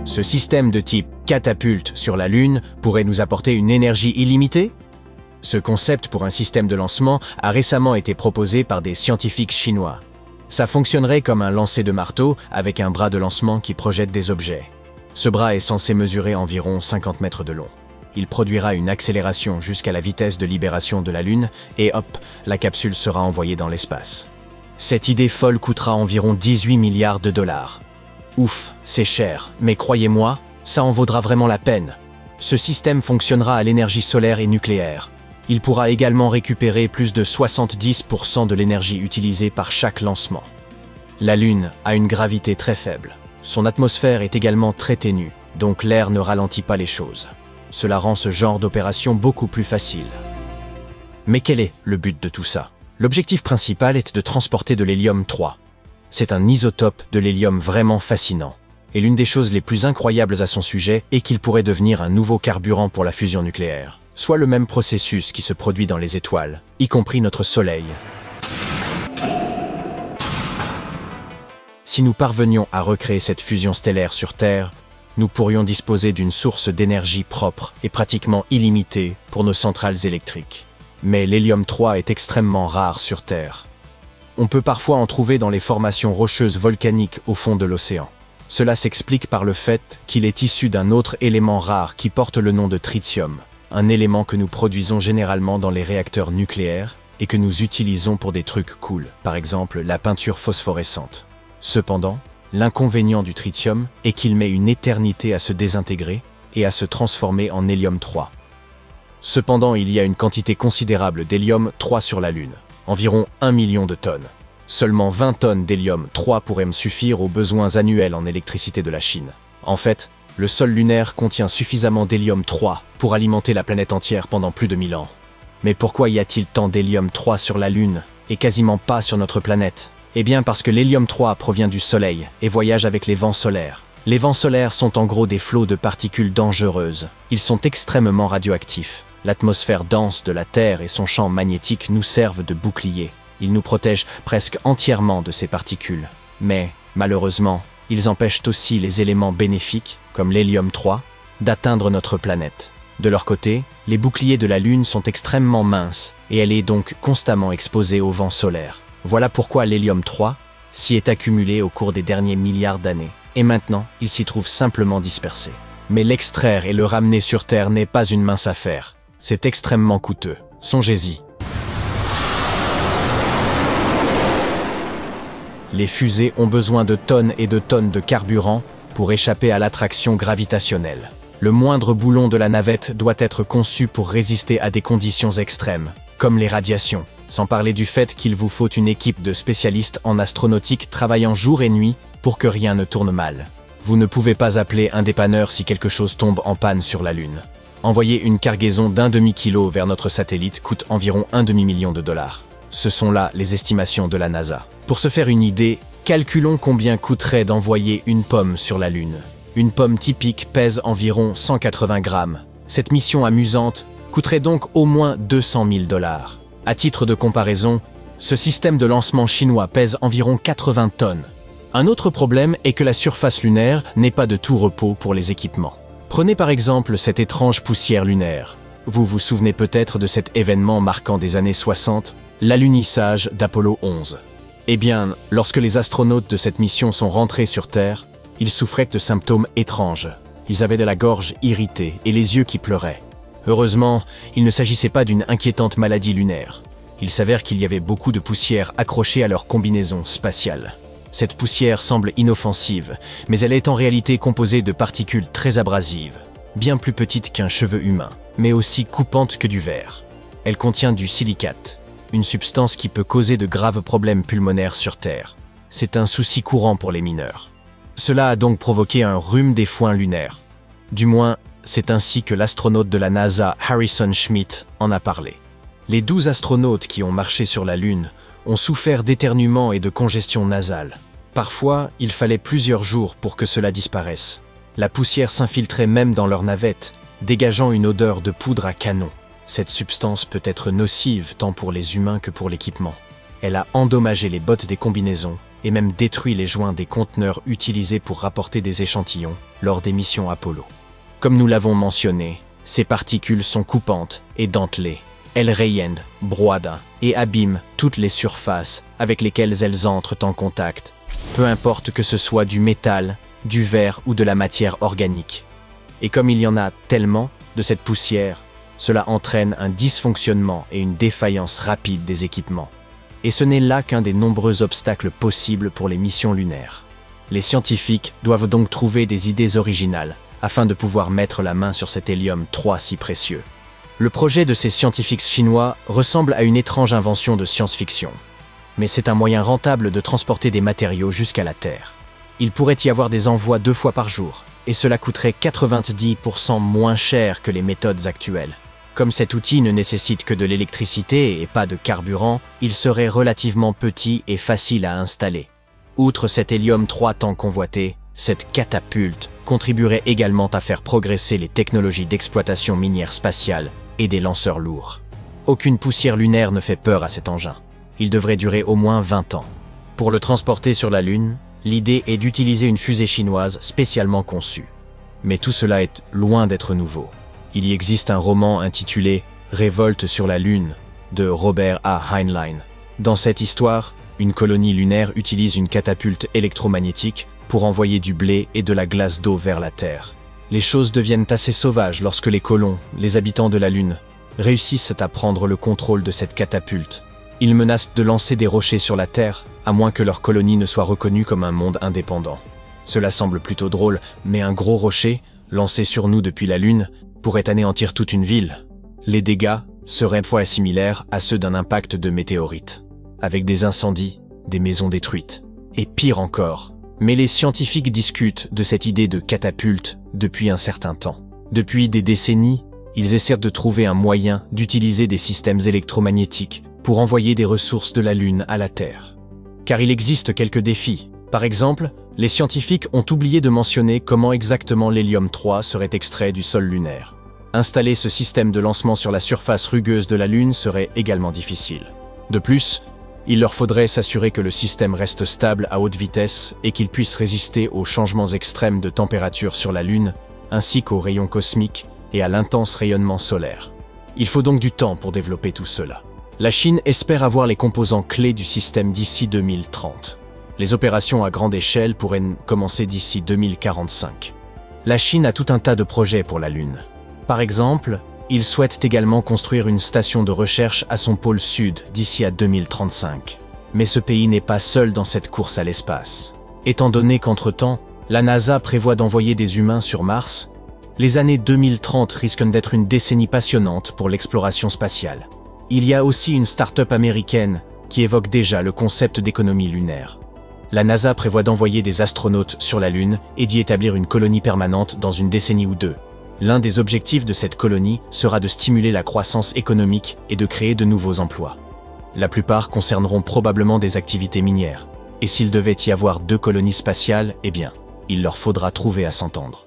Ce système de type catapulte sur la Lune pourrait nous apporter une énergie illimitée? Ce concept pour un système de lancement a récemment été proposé par des scientifiques chinois. Ça fonctionnerait comme un lancer de marteau avec un bras de lancement qui projette des objets. Ce bras est censé mesurer environ 50 mètres de long. Il produira une accélération jusqu'à la vitesse de libération de la Lune et hop, la capsule sera envoyée dans l'espace. Cette idée folle coûtera environ 18 milliards de dollars. Ouf, c'est cher, mais croyez-moi, ça en vaudra vraiment la peine. Ce système fonctionnera à l'énergie solaire et nucléaire. Il pourra également récupérer plus de 70% de l'énergie utilisée par chaque lancement. La Lune a une gravité très faible. Son atmosphère est également très ténue, donc l'air ne ralentit pas les choses. Cela rend ce genre d'opération beaucoup plus facile. Mais quel est le but de tout ça? L'objectif principal est de transporter de l'hélium-3. C'est un isotope de l'hélium vraiment fascinant. Et l'une des choses les plus incroyables à son sujet est qu'il pourrait devenir un nouveau carburant pour la fusion nucléaire, soit le même processus qui se produit dans les étoiles, y compris notre Soleil. Si nous parvenions à recréer cette fusion stellaire sur Terre, nous pourrions disposer d'une source d'énergie propre et pratiquement illimitée pour nos centrales électriques. Mais l'hélium-3 est extrêmement rare sur Terre. On peut parfois en trouver dans les formations rocheuses volcaniques au fond de l'océan. Cela s'explique par le fait qu'il est issu d'un autre élément rare qui porte le nom de tritium, un élément que nous produisons généralement dans les réacteurs nucléaires et que nous utilisons pour des trucs cool, par exemple la peinture phosphorescente. Cependant, l'inconvénient du tritium est qu'il met une éternité à se désintégrer et à se transformer en hélium-3. Cependant, il y a une quantité considérable d'hélium-3 sur la Lune, environ 1 million de tonnes. Seulement 20 tonnes d'hélium-3 pourraient me suffire aux besoins annuels en électricité de la Chine. En fait, le sol lunaire contient suffisamment d'hélium-3 pour alimenter la planète entière pendant plus de 1000 ans. Mais pourquoi y a-t-il tant d'hélium-3 sur la Lune et quasiment pas sur notre planète? Eh bien parce que l'hélium-3 provient du Soleil et voyage avec les vents solaires. Les vents solaires sont en gros des flots de particules dangereuses. Ils sont extrêmement radioactifs. L'atmosphère dense de la Terre et son champ magnétique nous servent de bouclier. Ils nous protègent presque entièrement de ces particules. Mais, malheureusement, ils empêchent aussi les éléments bénéfiques, comme l'hélium-3, d'atteindre notre planète. De leur côté, les boucliers de la Lune sont extrêmement minces et elle est donc constamment exposée aux vents solaires. Voilà pourquoi l'hélium-3 s'y est accumulé au cours des derniers milliards d'années. Et maintenant, il s'y trouve simplement dispersé. Mais l'extraire et le ramener sur Terre n'est pas une mince affaire. C'est extrêmement coûteux. Songez-y. Les fusées ont besoin de tonnes et de tonnes de carburant pour échapper à l'attraction gravitationnelle. Le moindre boulon de la navette doit être conçu pour résister à des conditions extrêmes, comme les radiations, sans parler du fait qu'il vous faut une équipe de spécialistes en astronautique travaillant jour et nuit pour que rien ne tourne mal. Vous ne pouvez pas appeler un dépanneur si quelque chose tombe en panne sur la Lune. Envoyer une cargaison d'1 demi-kilo vers notre satellite coûte environ $1 demi-million. Ce sont là les estimations de la NASA. Pour se faire une idée, calculons combien coûterait d'envoyer une pomme sur la Lune. Une pomme typique pèse environ 180 grammes. Cette mission amusante coûterait donc au moins $200 000. À titre de comparaison, ce système de lancement chinois pèse environ 80 tonnes. Un autre problème est que la surface lunaire n'est pas de tout repos pour les équipements. Prenez par exemple cette étrange poussière lunaire. Vous vous souvenez peut-être de cet événement marquant des années 60, l'alunissage d'Apollo 11. Eh bien, lorsque les astronautes de cette mission sont rentrés sur Terre, ils souffraient de symptômes étranges. Ils avaient de la gorge irritée et les yeux qui pleuraient. Heureusement, il ne s'agissait pas d'une inquiétante maladie lunaire. Il s'avère qu'il y avait beaucoup de poussière accrochée à leur combinaison spatiale. Cette poussière semble inoffensive, mais elle est en réalité composée de particules très abrasives, bien plus petites qu'un cheveu humain, mais aussi coupantes que du verre. Elle contient du silicate, une substance qui peut causer de graves problèmes pulmonaires sur Terre. C'est un souci courant pour les mineurs. Cela a donc provoqué un rhume des foins lunaires. Du moins, c'est ainsi que l'astronaute de la NASA Harrison Schmitt en a parlé. Les 12 astronautes qui ont marché sur la Lune ont souffert d'éternuements et de congestion nasale. Parfois, il fallait plusieurs jours pour que cela disparaisse. La poussière s'infiltrait même dans leur navette, dégageant une odeur de poudre à canon. Cette substance peut être nocive tant pour les humains que pour l'équipement. Elle a endommagé les bottes des combinaisons et même détruit les joints des conteneurs utilisés pour rapporter des échantillons lors des missions Apollo. Comme nous l'avons mentionné, ces particules sont coupantes et dentelées. Elles rayennent, broient et abîment toutes les surfaces avec lesquelles elles entrent en contact, peu importe que ce soit du métal, du verre ou de la matière organique. Et comme il y en a tellement de cette poussière, cela entraîne un dysfonctionnement et une défaillance rapide des équipements. Et ce n'est là qu'un des nombreux obstacles possibles pour les missions lunaires. Les scientifiques doivent donc trouver des idées originales afin de pouvoir mettre la main sur cet hélium-3 si précieux. Le projet de ces scientifiques chinois ressemble à une étrange invention de science-fiction. Mais c'est un moyen rentable de transporter des matériaux jusqu'à la Terre. Il pourrait y avoir des envois 2 fois par jour, et cela coûterait 90% moins cher que les méthodes actuelles. Comme cet outil ne nécessite que de l'électricité et pas de carburant, il serait relativement petit et facile à installer. Outre cet hélium-3 tant convoité, cette catapulte contribuerait également à faire progresser les technologies d'exploitation minière spatiale et des lanceurs lourds. Aucune poussière lunaire ne fait peur à cet engin. Il devrait durer au moins 20 ans. Pour le transporter sur la Lune, l'idée est d'utiliser une fusée chinoise spécialement conçue. Mais tout cela est loin d'être nouveau. Il y existe un roman intitulé « Révolte sur la Lune » de Robert A. Heinlein. Dans cette histoire, une colonie lunaire utilise une catapulte électromagnétique pour envoyer du blé et de la glace d'eau vers la Terre. Les choses deviennent assez sauvages lorsque les colons, les habitants de la Lune, réussissent à prendre le contrôle de cette catapulte. Ils menacent de lancer des rochers sur la Terre, à moins que leur colonie ne soit reconnue comme un monde indépendant. Cela semble plutôt drôle, mais un gros rocher, lancé sur nous depuis la Lune, pourrait anéantir toute une ville. Les dégâts seraient fois similaires à ceux d'un impact de météorite, avec des incendies, des maisons détruites, et pire encore. Mais les scientifiques discutent de cette idée de catapulte depuis un certain temps. Depuis des décennies, ils essaient de trouver un moyen d'utiliser des systèmes électromagnétiques pour envoyer des ressources de la Lune à la Terre. Car il existe quelques défis. Par exemple, les scientifiques ont oublié de mentionner comment exactement l'hélium-3 serait extrait du sol lunaire. Installer ce système de lancement sur la surface rugueuse de la Lune serait également difficile. De plus, il leur faudrait s'assurer que le système reste stable à haute vitesse et qu'il puisse résister aux changements extrêmes de température sur la Lune, ainsi qu'aux rayons cosmiques et à l'intense rayonnement solaire. Il faut donc du temps pour développer tout cela. La Chine espère avoir les composants clés du système d'ici 2030. Les opérations à grande échelle pourraient commencer d'ici 2045. La Chine a tout un tas de projets pour la Lune. Par exemple, ils souhaitent également construire une station de recherche à son pôle sud d'ici à 2035. Mais ce pays n'est pas seul dans cette course à l'espace. Étant donné qu'entre-temps, la NASA prévoit d'envoyer des humains sur Mars, les années 2030 risquent d'être une décennie passionnante pour l'exploration spatiale. Il y a aussi une start-up américaine qui évoque déjà le concept d'économie lunaire. La NASA prévoit d'envoyer des astronautes sur la Lune et d'y établir une colonie permanente dans une décennie ou deux. L'un des objectifs de cette colonie sera de stimuler la croissance économique et de créer de nouveaux emplois. La plupart concerneront probablement des activités minières. Et s'il devait y avoir 2 colonies spatiales, eh bien, il leur faudra trouver à s'entendre.